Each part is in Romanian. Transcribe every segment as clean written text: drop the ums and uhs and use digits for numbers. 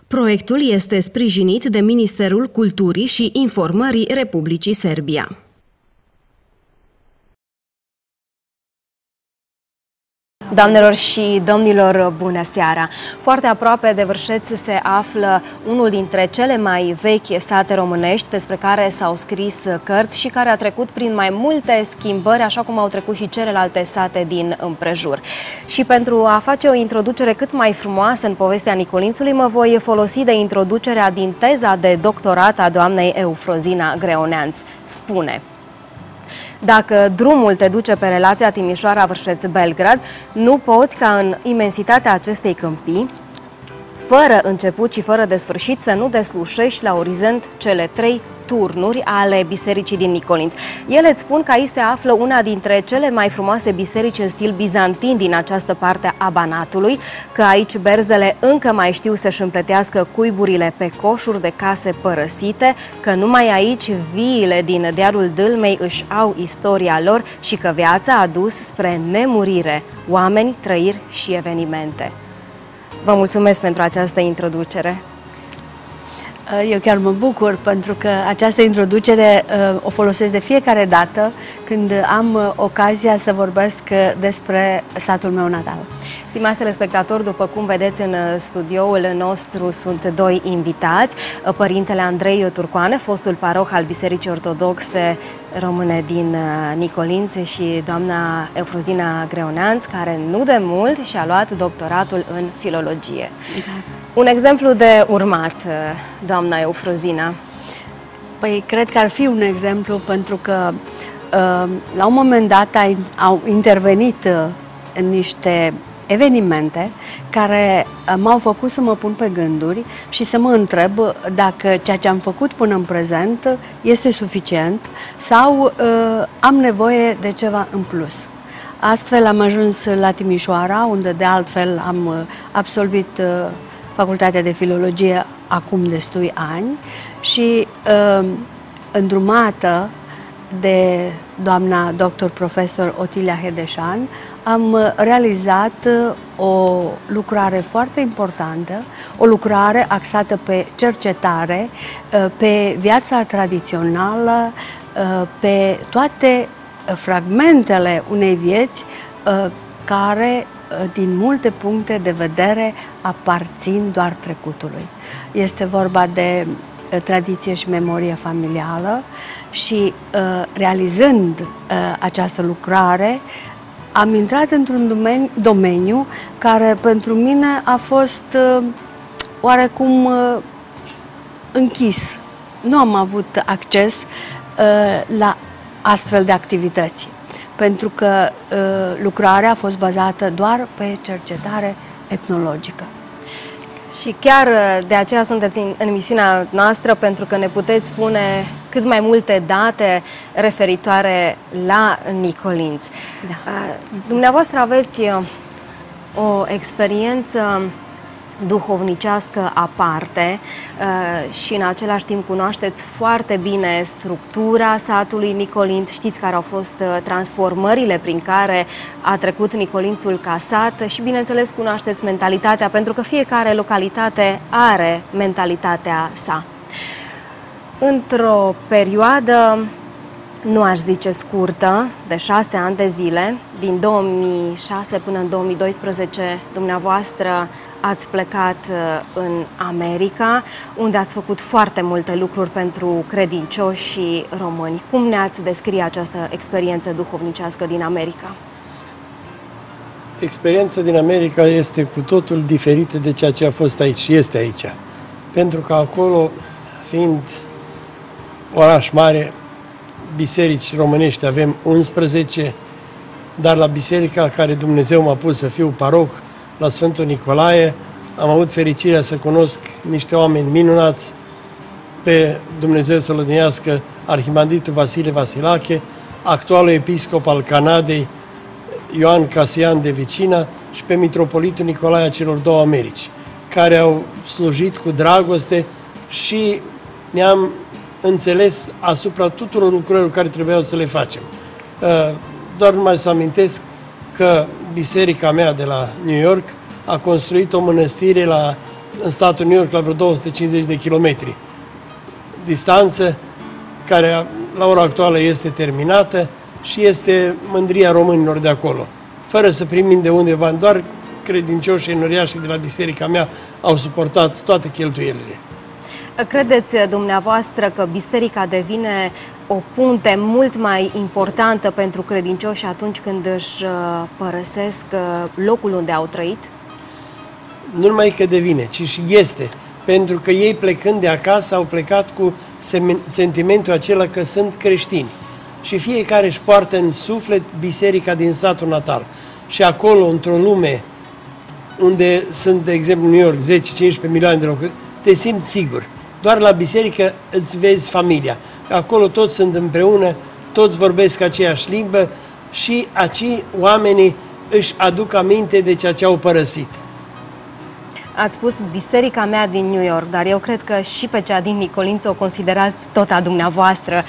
Proiectul este sprijinit de Ministerul Culturii și Informării Republicii Serbia. Doamnelor și domnilor, bună seara! Foarte aproape de Vârșeț se află unul dintre cele mai vechi sate românești despre care s-au scris cărți și care a trecut prin mai multe schimbări, așa cum au trecut și celelalte sate din împrejur. Și pentru a face o introducere cât mai frumoasă în povestea Nicolințului, mă voi folosi de introducerea din teza de doctorat a doamnei Eufrozina Greoneanț. Spune: dacă drumul te duce pe relația Timișoara-Vârșeț-Belgrad, nu poți ca în imensitatea acestei câmpii, fără început și fără de sfârșit, să nu deslușești la orizont cele 3 turnuri ale bisericii din Nicolinț. Ele îți spun că aici se află una dintre cele mai frumoase biserici în stil bizantin din această parte a Banatului, că aici berzele încă mai știu să-și împletească cuiburile pe coșuri de case părăsite, că numai aici viile din dealul Dâlmei își au istoria lor și că viața a dus spre nemurire oameni, trăiri și evenimente. Vă mulțumesc pentru această introducere. Eu chiar mă bucur pentru că această introducere o folosesc de fiecare dată când am ocazia să vorbesc despre satul meu natal. Stimați telespectatori, după cum vedeți în studioul nostru sunt 2 invitați, părintele Andrei Turcoane, fostul paroh al Bisericii Ortodoxe Române din Nicolinț, și doamna Eufrozina Greoneanț, care nu de mult și-a luat doctoratul în filologie. Da. Un exemplu de urmat, doamna Eufrozina? Păi, cred că ar fi un exemplu pentru că la un moment dat au intervenit în niște evenimente care m-au făcut să mă pun pe gânduri și să mă întreb dacă ceea ce am făcut până în prezent este suficient sau am nevoie de ceva în plus. Astfel am ajuns la Timișoara, unde de altfel am absolvit Facultatea de Filologie acum destui ani și îndrumată de doamna doctor profesor Otilia Hedeșan, am realizat o lucrare foarte importantă, o lucrare axată pe cercetare, pe viața tradițională, pe toate fragmentele unei vieți care, din multe puncte de vedere, aparțin doar trecutului. Este vorba de tradiție și memorie familială și realizând această lucrare am intrat într-un domeniu care pentru mine a fost oarecum închis. Nu am avut acces la astfel de activități, pentru că lucrarea a fost bazată doar pe cercetare etnologică. Și chiar de aceea sunteți în emisiunea noastră, pentru că ne puteți spune cât mai multe date referitoare la Nicolinț. Da. Dumneavoastră aveți o experiență duhovnicească aparte și în același timp cunoașteți foarte bine structura satului Nicolinț, știți care au fost transformările prin care a trecut Nicolințul ca sat și, bineînțeles, cunoașteți mentalitatea, pentru că fiecare localitate are mentalitatea sa. Într-o perioadă, nu aș zice scurtă, de 6 ani de zile, din 2006 până în 2012, dumneavoastră ați plecat în America, unde ați făcut foarte multe lucruri pentru credincioși români. Cum ne-ați descrie această experiență duhovnicească din America? Experiența din America este cu totul diferită de ceea ce a fost aici și este aici. Pentru că acolo, fiind oraș mare, biserici românești avem 11, dar la biserica la care Dumnezeu m-a pus să fiu paroh la Sfântul Nicolae. Am avut fericirea să cunosc niște oameni minunați, pe Dumnezeu să-l odihnească Arhimanditul Vasile Vasilache, actualul episcop al Canadei, Ioan Casian de Vicina, și pe mitropolitul Nicolae a celor două Americi, care au slujit cu dragoste și ne-am înțeles asupra tuturor lucrurilor care trebuiau să le facem. Doar numai să amintesc că biserica mea de la New York a construit o mănăstire în statul New York la vreo 250 de kilometri distanță, care la ora actuală este terminată și este mândria românilor de acolo. Fără să primim de unde bani, doar credincioșii înoriașii de la biserica mea au suportat toate cheltuielile. Credeți dumneavoastră că biserica devine o punte mult mai importantă pentru credincioși atunci când își părăsesc locul unde au trăit? Nu numai că devine, ci și este. Pentru că ei, plecând de acasă, au plecat cu sentimentul acela că sunt creștini. Și fiecare își poartă în suflet biserica din satul natal. Și acolo, într-o lume unde sunt, de exemplu, New York, 10-15 milioane de locuri, te simți sigur. Doar la biserică îți vezi familia. Acolo toți sunt împreună, toți vorbesc aceeași limbă și acei oamenii își aduc aminte de ceea ce au părăsit. Ați spus biserica mea din New York, dar eu cred că și pe cea din Nicolință o considerați tot a dumneavoastră.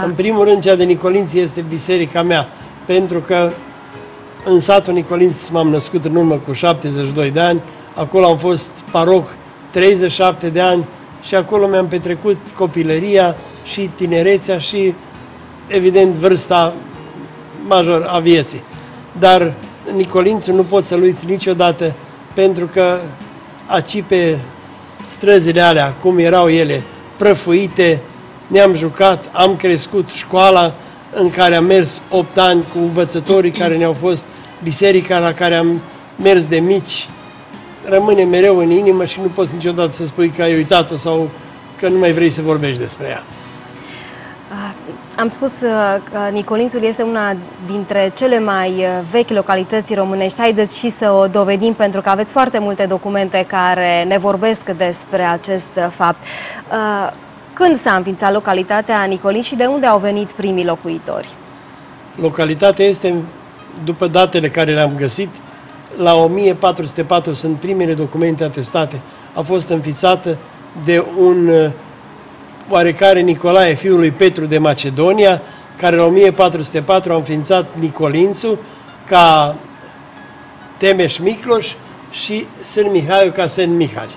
În primul rând, cea de Nicolință este biserica mea, pentru că în satul Nicolință m-am născut în urmă cu 72 de ani, acolo am fost paroc 37 de ani și acolo mi-am petrecut copilăria și tinerețea și, evident, vârsta major a vieții. Dar Nicolințul nu poți să-l uiți niciodată, pentru că aici pe străzile alea, cum erau ele, prăfuite, ne-am jucat, am crescut, școala în care am mers 8 ani cu învățătorii care ne-au fost, biserica la care am mers de mici, rămâne mereu în inimă și nu poți niciodată să spui că ai uitat-o sau că nu mai vrei să vorbești despre ea. Am spus că Nicolințul este una dintre cele mai vechi localități românești. Haideți și să o dovedim, pentru că aveți foarte multe documente care ne vorbesc despre acest fapt. Când s-a înființat localitatea Nicolinț și de unde au venit primii locuitori? Localitatea este, după datele care le-am găsit, la 1404 sunt primele documente atestate. A fost înființată de un oarecare Nicolae, fiul lui Petru de Macedonia, care la 1404 a înființat Nicolințul ca Temeș Micloș și Sân Mihaiu ca Sân Mihai.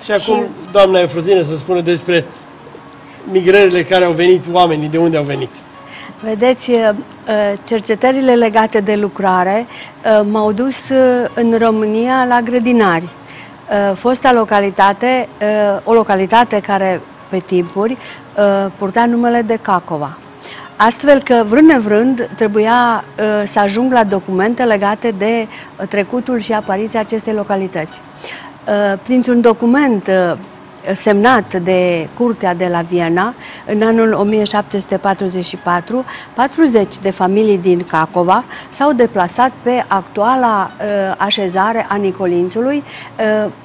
Și acum doamna Efrozină să spună despre migrările care au venit, oamenii, de unde au venit. Vedeți, cercetările legate de lucrare m-au dus în România la grădinari. Fosta localitate, o localitate care pe timpuri purta numele de Cacova. Astfel că, vrând nevrând, trebuia să ajung la documente legate de trecutul și apariția acestei localități. Printr-un document semnat de Curtea de la Viena, în anul 1744, 40 de familii din Cacova s-au deplasat pe actuala așezare a Nicolințului,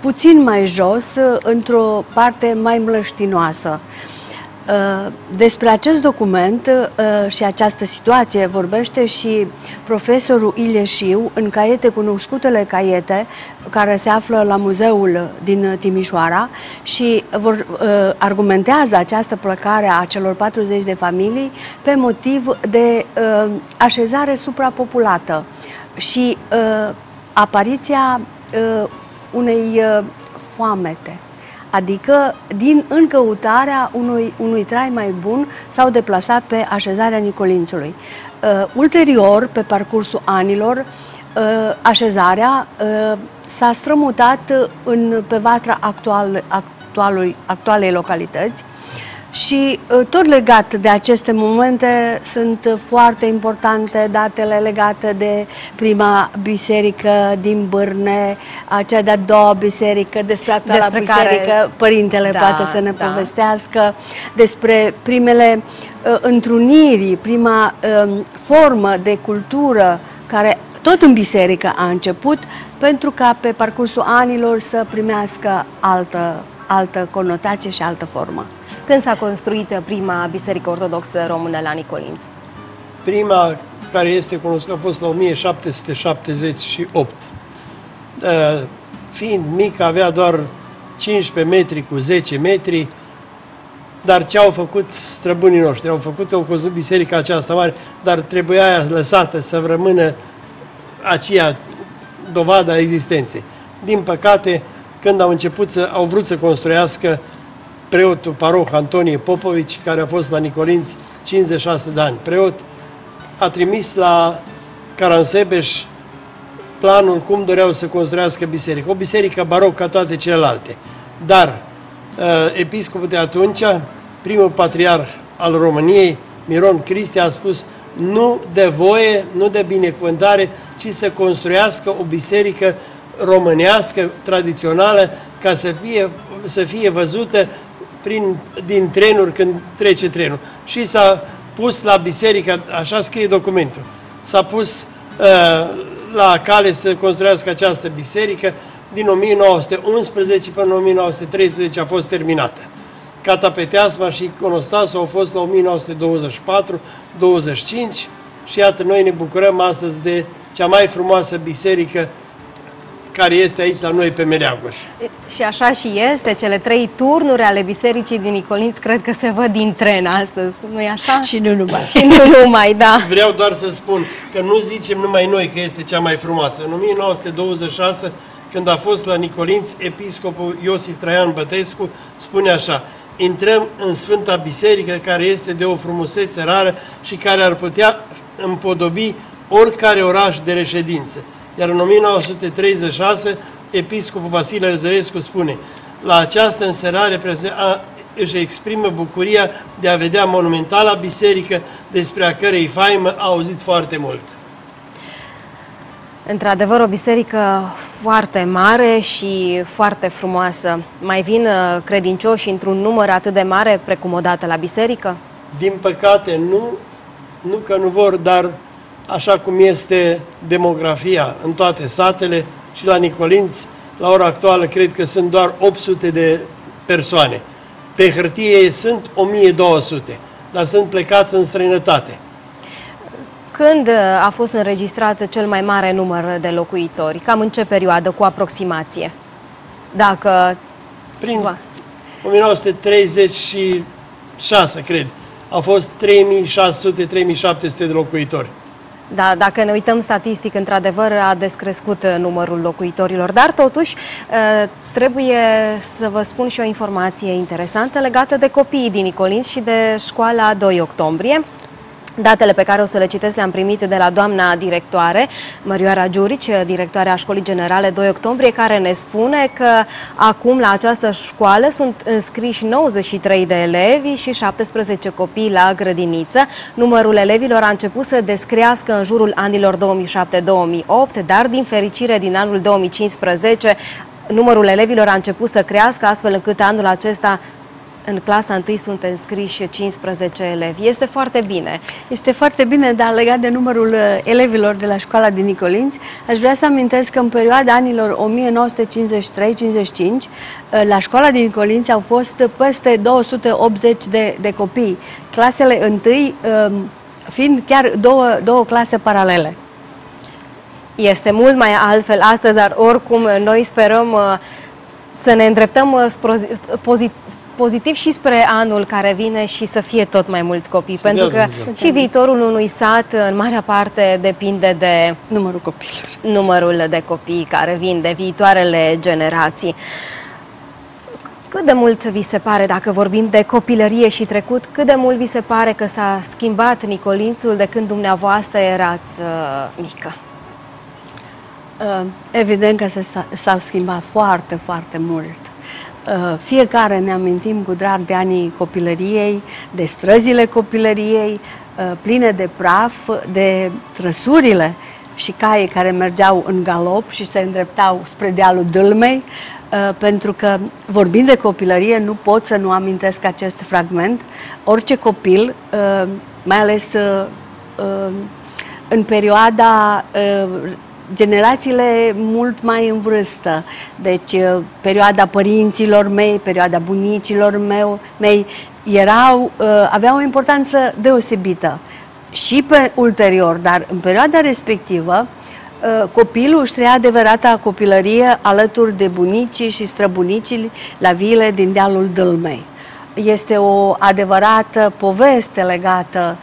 puțin mai jos, într-o parte mai mlăștinoasă. Despre acest document și această situație vorbește și profesorul Ilieșiu în caiete, cunoscutele caiete care se află la muzeul din Timișoara și argumentează această plecare a celor 40 de familii pe motiv de așezare suprapopulată și apariția unei foamete. Adică, în căutarea unui trai mai bun, s-au deplasat pe așezarea Nicolințului. Ulterior, pe parcursul anilor, așezarea s-a strămutat pe vatra actualei localități și tot legat de aceste momente sunt foarte importante datele legate de prima biserică din Bârne, cea de-a doua biserică, despre actuala biserică, părintele poate să ne povestească, despre primele întruniri, prima formă de cultură tot în biserică a început, pentru ca pe parcursul anilor să primească altă conotație și altă formă. Când s-a construit prima biserică ortodoxă română la Nicolinți? Prima care este cunoscută a fost la 1778. Fiind mic, avea doar 15 metri cu 10 metri, dar ce au făcut străbunii noștri? Au construit biserica aceasta mare, dar trebuia lăsată să rămână aceea dovada existenței. Din păcate, când au vrut să construiască, preotul paroh Antonie Popovici, care a fost la Nicolinți 56 de ani preot, a trimis la Caransebeș planul cum doreau să construiască biserică. O biserică baroc ca toate celelalte. Dar episcopul de atunci, primul patriarh al României, Miron Cristi, a spus nu de voie, nu de binecuvântare, ci să construiască o biserică românească, tradițională, ca să fie văzută din trenuri când trece trenul. Și s-a pus la biserică, așa scrie documentul, s-a pus la cale să construiască această biserică. Din 1911 până în 1913 a fost terminată. Catapeteasma și iconostasul au fost la 1924-25 și iată, noi ne bucurăm astăzi de cea mai frumoasă biserică care este aici la noi pe Meleaguri. Și așa și este, cele 3 turnuri ale bisericii din Nicolinți cred că se văd din tren astăzi, nu-i așa? Și nu numai. Și nu numai, da. Vreau doar să spun că nu zicem numai noi că este cea mai frumoasă. În 1926, când a fost la Nicolinți, episcopul Iosif Traian Bătescu spune așa: intrăm în Sfânta Biserică, care este de o frumusețe rară și care ar putea împodobi oricare oraș de reședință. Iar în 1936, episcopul Vasile Răzărescu spune: la această înserare își exprimă bucuria de a vedea monumentala biserică, despre a cărei faimă a auzit foarte mult. Într-adevăr, o biserică foarte mare și foarte frumoasă. Mai vin credincioși într-un număr atât de mare precum odată la biserică? Din păcate, nu că nu vor, dar așa cum este demografia în toate satele și la Nicolinți, la ora actuală cred că sunt doar 800 de persoane. Pe hârtie sunt 1200, dar sunt plecați în străinătate. Când a fost înregistrat cel mai mare număr de locuitori? Cam în ce perioadă, cu aproximație? Dacă... Prin 1936, cred. Au fost 3600-3700 de locuitori. Da, dacă ne uităm statistic, într-adevăr a descrescut numărul locuitorilor, dar totuși trebuie să vă spun și o informație interesantă legată de copiii din Nicolinți și de școala 2 octombrie. Datele pe care o să le citesc le-am primit de la doamna directoare, Mărioara Giurici, directoarea Școlii Generale 2 octombrie, care ne spune că acum la această școală sunt înscriși 93 de elevi și 17 copii la grădiniță. Numărul elevilor a început să descrească în jurul anilor 2007-2008, dar din fericire din anul 2015 numărul elevilor a început să crească, astfel încât anul acesta în clasa 1 sunt înscriși 15 elevi. Este foarte bine. Este foarte bine, dar legat de numărul elevilor de la școala din Nicolinți, aș vrea să amintesc că în perioada anilor 1953-55, la școala din Nicolinți au fost peste 280 de copii. Clasele 1 fiind chiar două clase paralele. Este mult mai altfel astăzi, dar oricum noi sperăm să ne îndreptăm pozitiv și spre anul care vine și să fie tot mai mulți copii, pentru că și viitorul unui sat în marea parte depinde de numărul de copii care vin, de viitoarele generații. Cât de mult vi se pare, dacă vorbim de copilărie și trecut, cât de mult vi se pare că s-a schimbat Nicolințul de când dumneavoastră erați mică? Evident că s-au schimbat foarte, foarte mult. Fiecare ne amintim cu drag de anii copilăriei, de străzile copilăriei, pline de praf, de trăsurile și caii care mergeau în galop și se îndreptau spre dealul Dâlmei, pentru că, vorbind de copilărie, nu pot să nu amintesc acest fragment. Orice copil, mai ales în perioada generațiile mult mai în vârstă, deci perioada părinților mei, perioada bunicilor mei aveau o importanță deosebită și pe ulterior, dar în perioada respectivă copilul își trăia adevărata copilărie alături de bunicii și străbunicii la viile din dealul Dâlmei. Este o adevărată poveste legată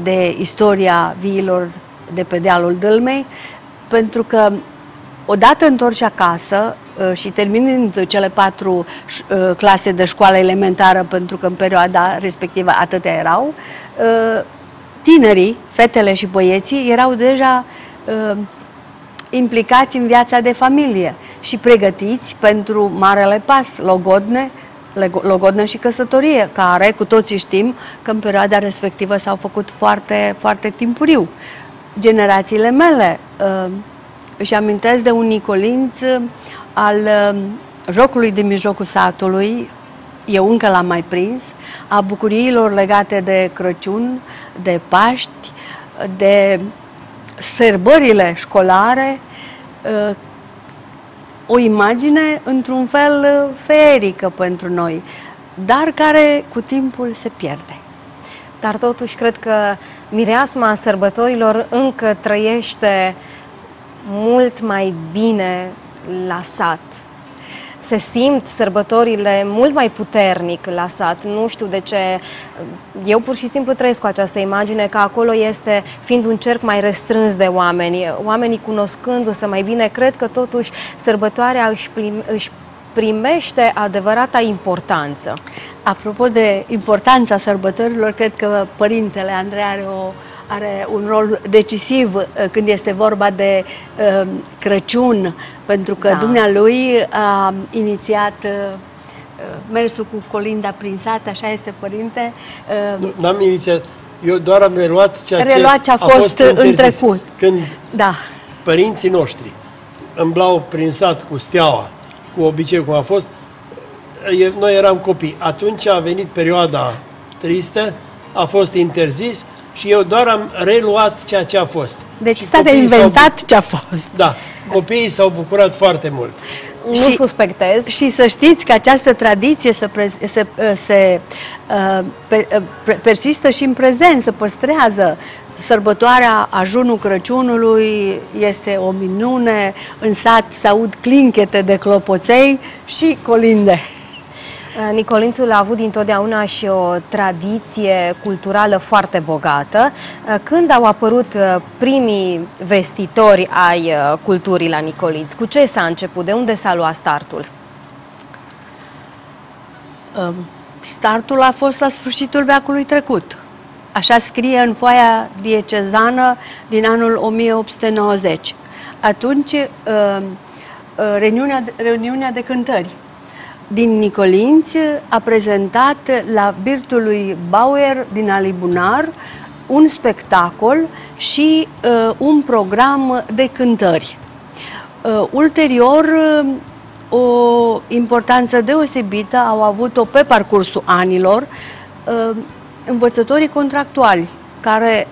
de istoria viilor de pe dealul Dâlmei, pentru că odată întorși acasă și terminând cele 4 clase de școală elementară, pentru că în perioada respectivă atâtea erau, tinerii, fetele și băieții, erau deja implicați în viața de familie și pregătiți pentru marele pas, logodnă și căsătorie, care cu toții știm că în perioada respectivă s-au făcut foarte, foarte timpuriu. Generațiile mele își amintesc de un Nicolinț al jocului din mijlocul satului, eu încă l-am mai prins, a bucuriilor legate de Crăciun, de Paști, de sărbările școlare, o imagine într-un fel feerică pentru noi, dar care cu timpul se pierde. Dar totuși cred că mireasma sărbătorilor încă trăiește mult mai bine la sat. Se simt sărbătorile mult mai puternic la sat. Nu știu de ce. Eu pur și simplu trăiesc cu această imagine că acolo este, fiind un cerc mai restrâns de oameni, oamenii cunoscându-se mai bine, cred că totuși sărbătoarea își primește adevărata importanță. Apropo de importanța sărbătorilor, cred că Părintele Andrei are un rol decisiv când este vorba de Crăciun, pentru că dumnealui a inițiat mersul cu colinda prin sat, așa este, Părinte? N-am inițiat, eu doar am reluat ce a fost în trecut. Când părinții noștri îmblau prin sat cu steaua, cu obicei cum a fost, noi eram copii. Atunci a venit perioada tristă, a fost interzis și eu doar am reluat ceea ce a fost. Deci s-a reinventat ce a fost. Da, copiii s-au bucurat foarte mult. Nu suspectez. Și să știți că această tradiție persistă și în prezent, se păstrează. Sărbătoarea ajunul Crăciunului este o minune, în sat se aud clinchete de clopoței și colinde. Nicolințul a avut dintotdeauna și o tradiție culturală foarte bogată. Când au apărut primii vestitori ai culturii la Nicolinț? Cu ce s-a început? De unde s-a luat startul? Startul a fost la sfârșitul veacului trecut. Așa scrie în foaia diecezană din anul 1890. Atunci, reuniunea de cântări din Nicolinț a prezentat la birtul lui Bauer din Alibunar un spectacol și un program de cântări. Ulterior, o importanță deosebită au avut-o pe parcursul anilor învățătorii contractuali care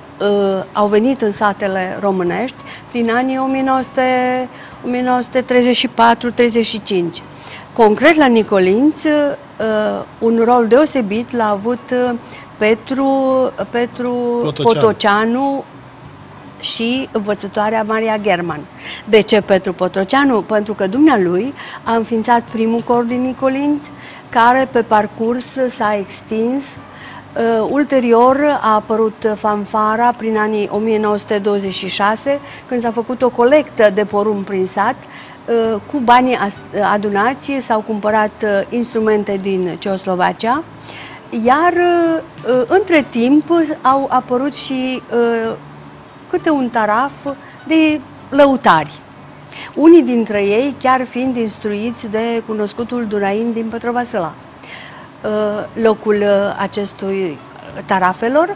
au venit în satele românești prin anii 1934-35. Concret la Nicolinț, un rol deosebit l-a avut Petru Potoceanu și învățătoarea Maria German. De ce Petru Potoceanu? Pentru că dumnealui a înființat primul cor din Nicolinț, care pe parcurs s-a extins. Ulterior a apărut fanfara prin anii 1926, când s-a făcut o colectă de porumb prin sat. Cu banii adunați s-au cumpărat instrumente din Ceoslovacia, iar între timp au apărut și câte un taraf de lăutari. Unii dintre ei chiar fiind instruiți de cunoscutul Durain din Petrovaselă. Locul acestui tarafelor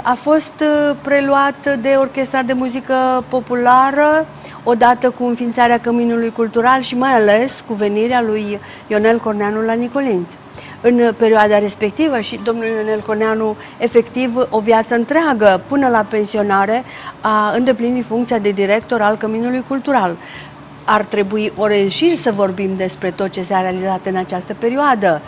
a fost preluat de Orchestra de Muzică Populară, odată cu înființarea Căminului Cultural și mai ales cu venirea lui Ionel Corneanu la Nicolinț. în perioada respectivă și domnul Ionel Corneanu, efectiv, o viață întreagă, până la pensionare, a îndeplinit funcția de director al Căminului Cultural. Ar trebui ore în șir să vorbim despre tot ce s-a realizat în această perioadă,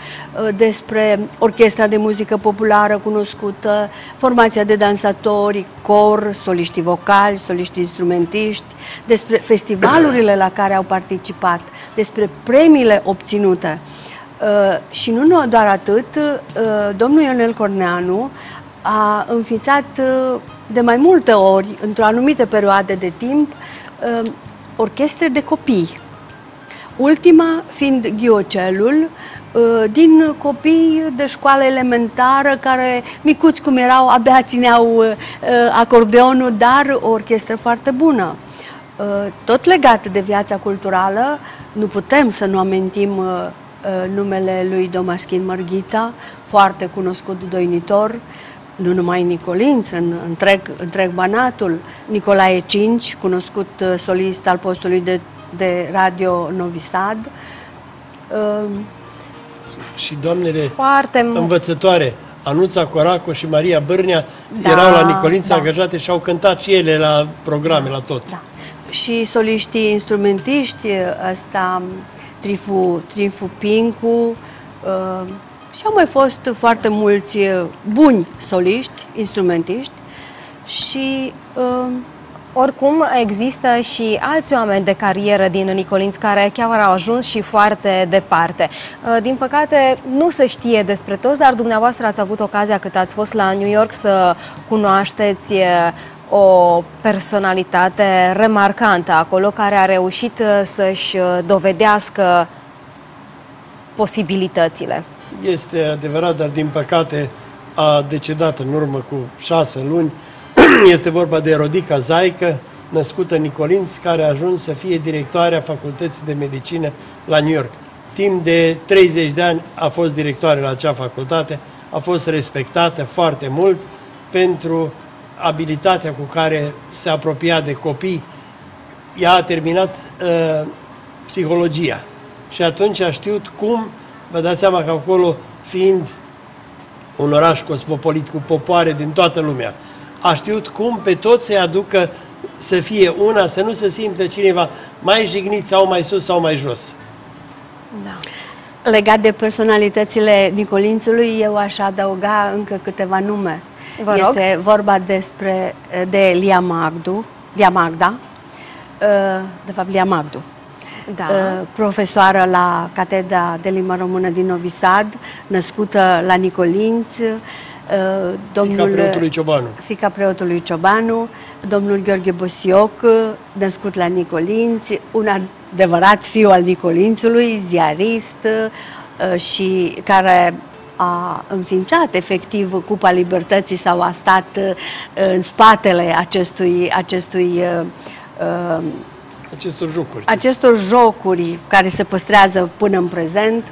despre orchestra de muzică populară cunoscută, formația de dansatori, cor, soliștii vocali, soliștii instrumentiști, despre festivalurile la care au participat, despre premiile obținute. Și nu doar atât, domnul Ionel Corneanu a înființat de mai multe ori, într-o anumită perioadă de timp, orchestre de copii. Ultima fiind Ghiocelul, din copii de școală elementară, care, micuți cum erau, abia țineau acordeonul, dar o orchestră foarte bună. Tot legat de viața culturală, nu putem să nu amintim numele lui Domaschin Mărghita, foarte cunoscut doinitor, nu numai în Nicolinț, în întreg Banatul, Nicolae Cinci, cunoscut solist al postului de radio Novi Sad. Și doamnele învățătoare, Anuța Coraco și Maria Bârnea, erau la Nicolinț angajate și au cântat și ele la programe, la tot. Da. Și soliștii instrumentiști, ăsta, Trifu Pincu, și au mai fost foarte mulți buni soliști, instrumentiști și... Oricum, există și alți oameni de carieră din Nicolinț care chiar au ajuns și foarte departe. Din păcate, nu se știe despre toți, dar dumneavoastră ați avut ocazia, cât ați fost la New York, să cunoașteți o personalitate remarcantă acolo, care a reușit să-și dovedească posibilitățile. Este adevărat, dar din păcate a decedat în urmă cu 6 luni. Este vorba de Rodica Zaică, născută în Nicolinț, care a ajuns să fie directoarea Facultății de Medicină la New York. Timp de 30 de ani a fost directoare la acea facultate, a fost respectată foarte mult pentru abilitatea cu care se apropia de copii. Ea a terminat psihologia și atunci a știut cum, vă dați seama că acolo, fiind un oraș cosmopolit cu popoare din toată lumea, a știut cum pe toți să-i aducă să fie una, să nu se simtă cineva mai jignit sau mai sus sau mai jos. Da. Legat de personalitățile Nicolințului, eu aș adăuga încă câteva nume. Este vorba de Lia Magda, de fapt Lia Magdu. Da. Profesoară la Catedra de Limba Română din Novi Sad, născută la Nicolinț, fiica preotului Ciobanu. Fiica preotului Ciobanu, domnul Gheorghe Bosioc, născut la Nicolinț, un adevărat fiu al Nicolințului, ziarist și care a înființat efectiv Cupa Libertății sau a stat în spatele acestor jocuri care se păstrează până în prezent.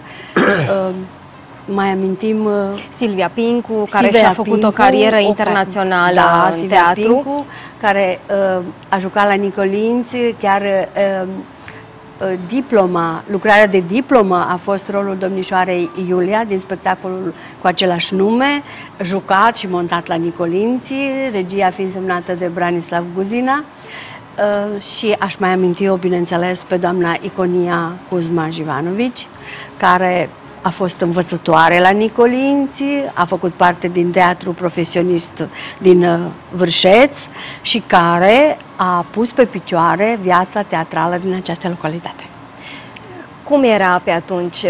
Mai amintim Silvia Pincu, care și-a făcut o carieră internațională în teatru. Pincu, care a jucat la Nicolinț, chiar lucrarea de diplomă a fost rolul domnișoarei Iulia din spectacolul cu același nume, jucat și montat la Nicolinț, regia fiind semnată de Branislav Guzina. Și aș mai aminti-o, bineînțeles, pe doamna Iconia Kuzma-Jivanovici, care a fost învățătoare la Nicolinț, a făcut parte din teatru profesionist din Vârșeț și care a pus pe picioare viața teatrală din această localitate. Cum era pe atunci?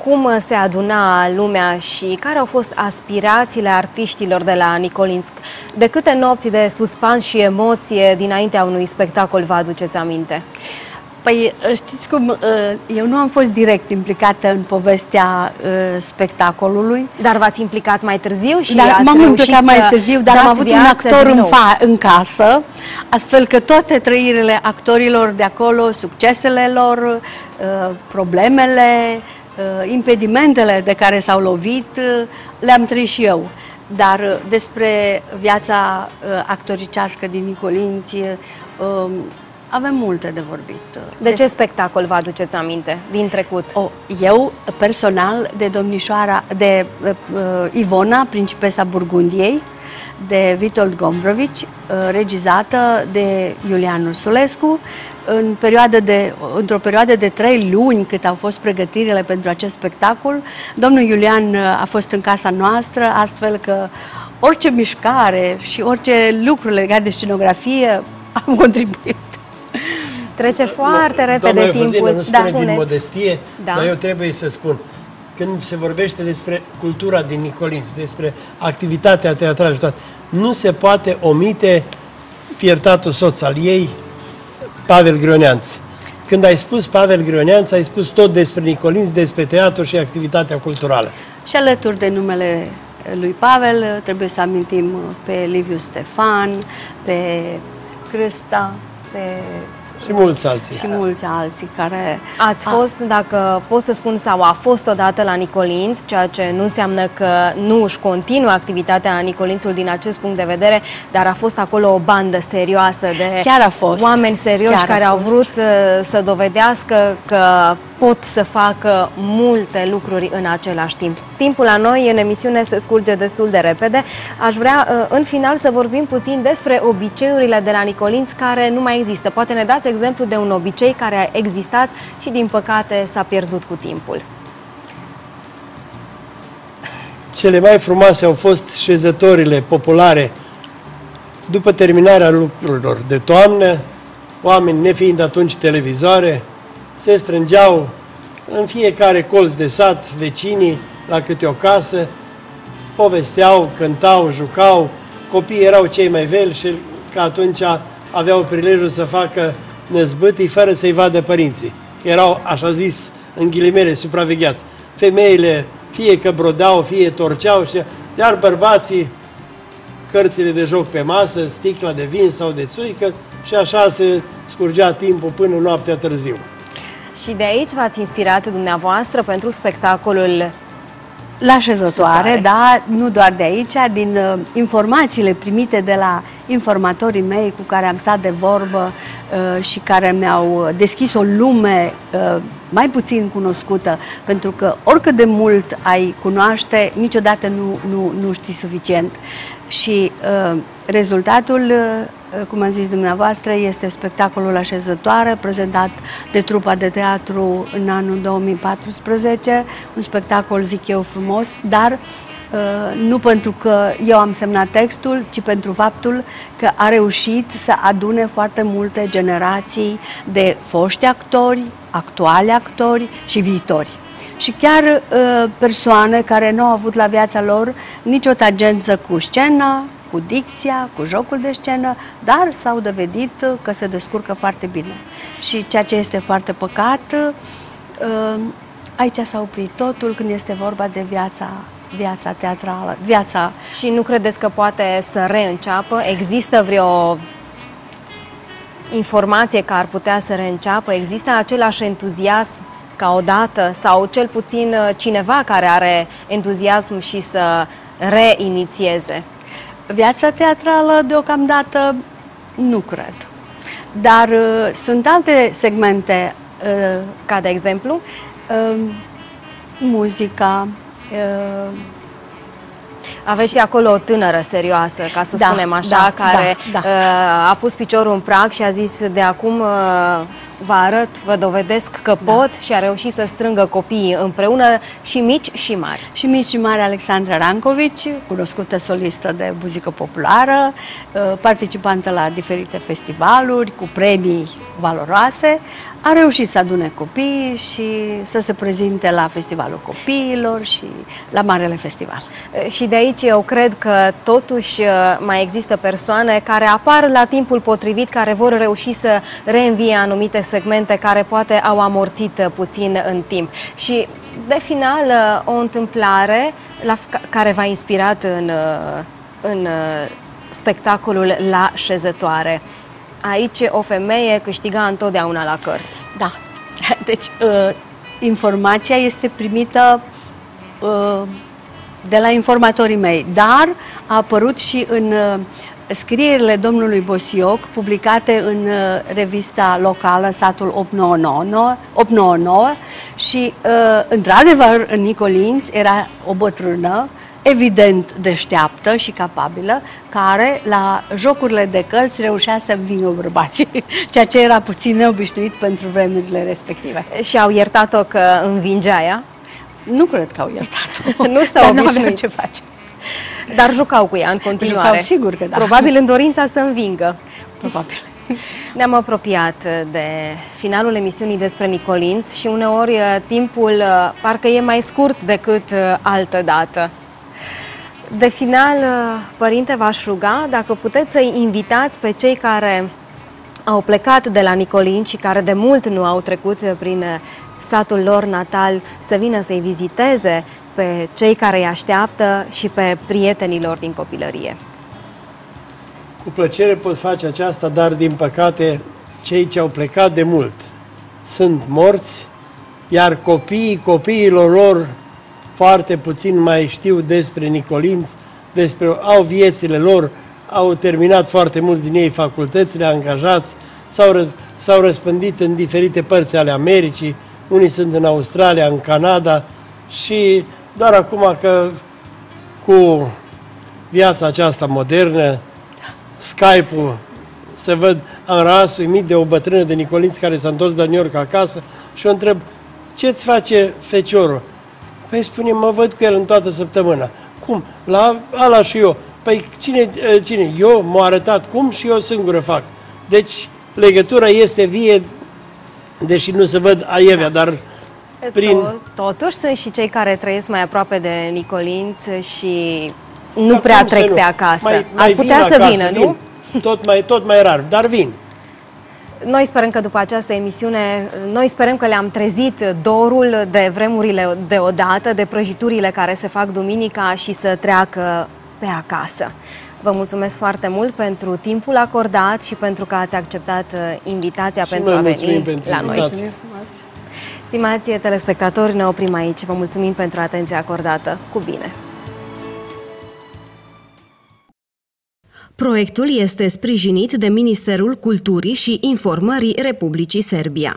Cum se aduna lumea și care au fost aspirațiile artiștilor de la Nicolinț? De câte nopți de suspans și emoție dinaintea unui spectacol vă aduceți aminte? Păi, știți cum, eu nu am fost direct implicată în povestea spectacolului. Dar v-ați implicat mai târziu și m-am implicat mai târziu, dar am avut un actor în casă, astfel că toate trăirile actorilor de acolo, succesele lor, problemele, impedimentele de care s-au lovit, le-am trăit și eu. Dar despre viața actoricească din Nicolinț, avem multe de vorbit. De ce spectacol vă aduceți aminte din trecut? Eu, personal, de domnișoara, de Ivona, principesa Burgundiei, de Witold Gombrowicz, regizată de Iulian Ursulescu, într-o perioadă de 3 luni cât au fost pregătirile pentru acest spectacol. Domnul Iulian a fost în casa noastră, astfel că orice mișcare și orice lucru legat de scenografie am contribuit. Trece foarte repede timpul. Nu spune din modestie, dar eu trebuie să spun. Când se vorbește despre cultura din Nicolinți, despre activitatea teatrală și toate, nu se poate omite fiertatul soț al ei, Pavel Grioneanț. Când ai spus Pavel Grioneanț, ai spus tot despre Nicolinți, despre teatru și activitatea culturală. Și alături de numele lui Pavel trebuie să amintim pe Liviu Stefan, pe Crâsta, pe... Și mulți alții. Și mulți alții care... Ați fost, dacă pot să spun, sau a fost odată la Nicolinți, ceea ce nu înseamnă că nu își continuă activitatea Nicolințul din acest punct de vedere, dar a fost acolo o bandă serioasă de oameni serioși care au vrut să dovedească că pot să facă multe lucruri în același timp. Timpul la noi în emisiune se scurge destul de repede. Aș vrea în final să vorbim puțin despre obiceiurile de la Nicolinți care nu mai există. Poate ne dați exemplu de un obicei care a existat și din păcate s-a pierdut cu timpul. Cele mai frumoase au fost șezătorile populare după terminarea lucrurilor de toamnă, oameni nefiind atunci televizoare, se strângeau în fiecare colț de sat, vecinii, la câte o casă, povesteau, cântau, jucau, copiii erau cei mai velși, că atunci aveau prilejul să facă năzbâtii fără să-i vadă părinții. Erau, așa zis, în ghilimele, supravegheați. Femeile fie că brodeau, fie torceau, iar bărbații cărțile de joc pe masă, sticla de vin sau de țuică și așa se scurgea timpul până noaptea târziu. Și de aici v-ați inspirat dumneavoastră pentru spectacolul La Șezătoare, dar nu doar de aici, din informațiile primite de la informatorii mei cu care am stat de vorbă și care mi-au deschis o lume mai puțin cunoscută, pentru că oricât de mult ai cunoaște, niciodată nu știi suficient. Și rezultatul, cum am zis dumneavoastră, este spectacolul La Șezătoare, prezentat de trupa de teatru în anul 2014, un spectacol, zic eu, frumos, dar nu pentru că eu am semnat textul, ci pentru faptul că a reușit să adune foarte multe generații de foști actori, actuali actori și viitori. Și chiar persoane care nu au avut la viața lor nicio tangență cu scena, cu dicția, cu jocul de scenă, dar s-au dovedit că se descurcă foarte bine. Și ceea ce este foarte păcat, aici s-a oprit totul când este vorba de viața teatrală, viața... Și nu credeți că poate să reînceapă? Există vreo informație că ar putea să reînceapă? Există același entuziasm ca odată sau cel puțin cineva care are entuziasm și să reinițieze? Viața teatrală deocamdată nu cred, dar sunt alte segmente. Ca de exemplu? Muzica. Aveți acolo o tânără serioasă, ca să spunem așa, care a pus piciorul în prag și a zis de acum vă arăt, vă dovedesc că pot și a reușit să strângă copiii împreună, și mici și mari. Și mici și mari, Alexandra Rancovici, cunoscută solistă de muzică populară, participantă la diferite festivaluri, cu premii valoroase, a reușit să adune copii și să se prezinte la Festivalul Copiilor și la Marele Festival. Și de aici eu cred că totuși mai există persoane care apar la timpul potrivit, care vor reuși să reînvie anumite segmente care poate au amorțit puțin în timp. Și de final, o întâmplare care v-a inspirat în spectacolul La Șezătoare. Aici o femeie câștiga întotdeauna la cărți. Da. Deci, informația este primită de la informatorii mei, dar a apărut și scrierile domnului Bosioc, publicate în revista locală Satul 899 și, într-adevăr, Nicolinț era o bătrână, evident deșteaptă și capabilă, care la jocurile de cărți reușea să învingă bărbații, ceea ce era puțin neobișnuit pentru vremurile respective. Și au iertat-o că învingea ea? Nu cred că au iertat-o. Nu s-au obișnuit. Ce face. Dar jucau cu ea în continuare. Jucau, sigur că da. Probabil în dorința să învingă. Probabil. Ne-am apropiat de finalul emisiunii despre Nicolinț și uneori timpul parcă e mai scurt decât altă dată. De final, părinte, v-aș ruga dacă puteți să-i invitați pe cei care au plecat de la Nicolinț și care de mult nu au trecut prin satul lor natal să vină să-i viziteze pe cei care îi așteaptă și pe prietenii lor din copilărie. Cu plăcere pot face aceasta, dar din păcate cei ce au plecat de mult sunt morți, iar copiilor lor foarte puțin mai știu despre Nicolinț, au viețile lor, au terminat foarte mulți din ei facultățile, angajați, s-au răspândit în diferite părți ale Americii, unii sunt în Australia, în Canada și doar acum că cu viața aceasta modernă, Skype-ul, se văd, am rămas uimit de o bătrână de Nicolinț care s-a întors de New York acasă și o întreb, ce-ți face feciorul? Păi spune, mă văd cu el în toată săptămâna. Cum? La ala și eu. Păi cine? Eu m-a arătat cum și eu singură fac. Deci legătura este vie, deși nu se văd aievea, dar prin... Totuși sunt și cei care trăiesc mai aproape de Nicolinț și nu prea trec pe acasă. Ar putea să vină, nu? Tot mai rar, dar vin. Noi sperăm că după această emisiune, că le-am trezit dorul de vremurile deodată, de prăjiturile care se fac duminica și să treacă pe acasă. Vă mulțumesc foarte mult pentru timpul acordat și pentru că ați acceptat invitația pentru a veni la noi. Stimați telespectatori, ne oprim aici. Vă mulțumim pentru atenția acordată. Cu bine! Proiectul este sprijinit de Ministerul Culturii și Informării Republicii Serbia.